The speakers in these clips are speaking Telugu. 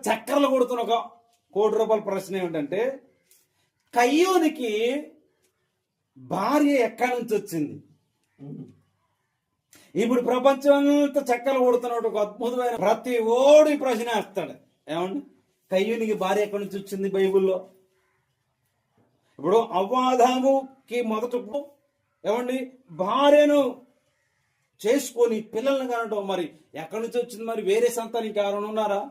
చక్కర్లు కొడుతున్న ఒక ₹1,00,00,000 ప్రశ్న ఏమిటంటే, కయ్యూనికి భార్య ఎక్కడి నుంచి వచ్చింది? ఇప్పుడు ప్రపంచం అంతా చక్కలు కొడుతున్నట్టు ఒక అద్భుతమైన ప్రతి ఓడి ప్రశ్న వేస్తాడు. ఏమండి, కయ్యూనికి భార్య ఎక్కడి నుంచి వచ్చింది బైబిల్లో? ఇప్పుడు అవ్వాదాముకి మొదట ఏమండి భార్యను చేసుకొని పిల్లల్ని కనడం మరి ఎక్కడి నుంచి వచ్చింది? మరి వేరే సంతానం ఇంకెవరైనా ఉన్నారా?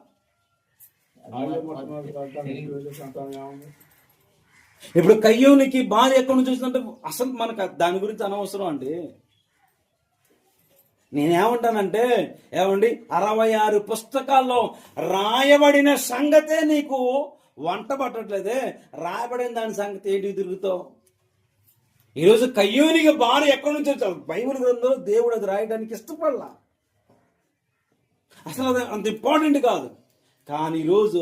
ఇప్పుడు కయ్యూనికి భార్య ఎక్కడి నుంచి వచ్చిందంటే అసలు మనకు దాని గురించి అనవసరం అండి. నేనేమంటానంటే, ఏమండి 66 పుస్తకాల్లో రాయబడిన సంగతే నీకు వంట పట్టట్లేదే, రాయబడిన దాని సంగతి ఏంటి తిరుగుతావు? ఈరోజు కయ్యూనికి భార్య ఎక్కడి నుంచి వచ్చావు? బైబిల్ గ్రంథంలో దేవుడు అది రాయడానికి ఇష్టపడలా, అసలు అది అంత ఇంపార్టెంట్ కాదు. కానీ ఈరోజు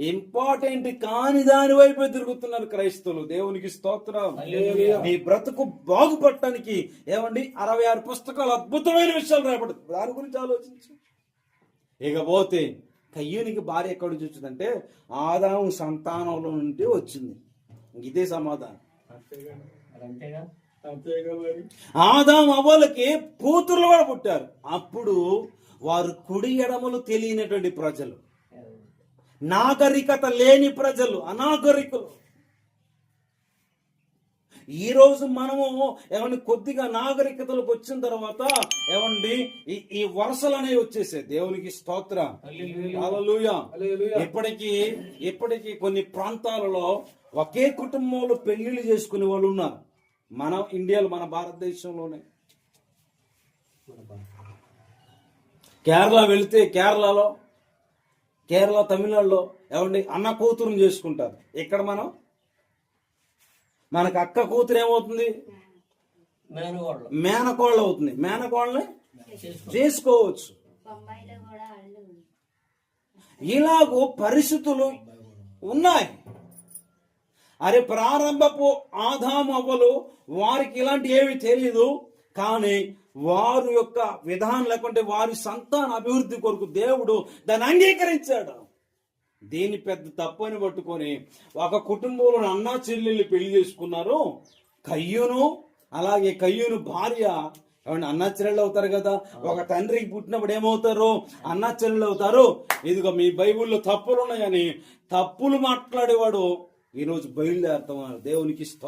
ఇంపార్టెంట్ కాని దాని వైపు తిరుగుతున్నారు క్రైస్తవులు. దేవునికి స్తోత్రం. నీ బ్రతుకు బాగుపడటానికి ఏమండి 66 పుస్తకాలు అద్భుతమైన విషయాలు రాయబడుతుంది. దాని గురించి ఆలోచించు. ఇకపోతే కయ్యూనికి భార్య ఎక్కడి నుంచి వచ్చిందంటే ఆదాము సంతానంలో నుండి వచ్చింది. ఇదే సమాధానం. ఆదాము అవ్వలకి కూతుర్లు కూడా పుట్టారు. అప్పుడు వారు కుడి ఎడమలు తెలియనటువంటి ప్రజలు, నాగరికత లేని ప్రజలు, అనాగరికులు. ఈరోజు మనము ఏమండి కొద్దిగా నాగరికతలకు వచ్చిన తర్వాత ఏమండి ఈ వరుసలు అనేవి వచ్చేసాయి. దేవునికి స్తోత్రం. హల్లెలూయా. ఇప్పటికీ కొన్ని ప్రాంతాలలో ఒకే కుటుంబంలో పెళ్లిళ్ళు చేసుకునే వాళ్ళు ఉన్నారు. మన ఇండియాలో, మన భారతదేశంలోనే. కేరళ వెళితే కేరళ తమిళనాడులో ఏమండి అన్న కూతురుని చేసుకుంటారు. ఇక్కడ మనకు అక్క కూతురు ఏమవుతుంది? మేనకోళ్ళు అవుతుంది. మేనకోళ్ళని చేసుకోవచ్చు. ఇలాగూ పరిస్థితులు ఉన్నాయి. అరే ప్రారంభపు ఆదాము అవ్వలు వారికి ఇలాంటి ఏమి తెలియదు, కానీ వారి యొక్క విధానం లేకుంటే వారి సంతాన అభివృద్ధి కొరకు దేవుడు దాన్ని అంగీకరించాడు. దీన్ని పెద్ద తప్పని పట్టుకొని ఒక కుటుంబంలో అన్నా చెల్లెల్ని పెళ్లి చేసుకున్నారు. అలాగే కయ్యూను భార్య ఏమంటే అన్నా చెల్లెళ్ళు అవుతారు కదా. ఒక తండ్రికి పుట్టినప్పుడు ఏమవుతారు? అన్నా చెల్లెళ్ళు అవుతారు. ఇదిగో మీ బైబిల్లో తప్పులు ఉన్నాయని తప్పులు మాట్లాడేవాడు ఈరోజు బయలుదేరుతాం. దేవునికి స్తోత్రం.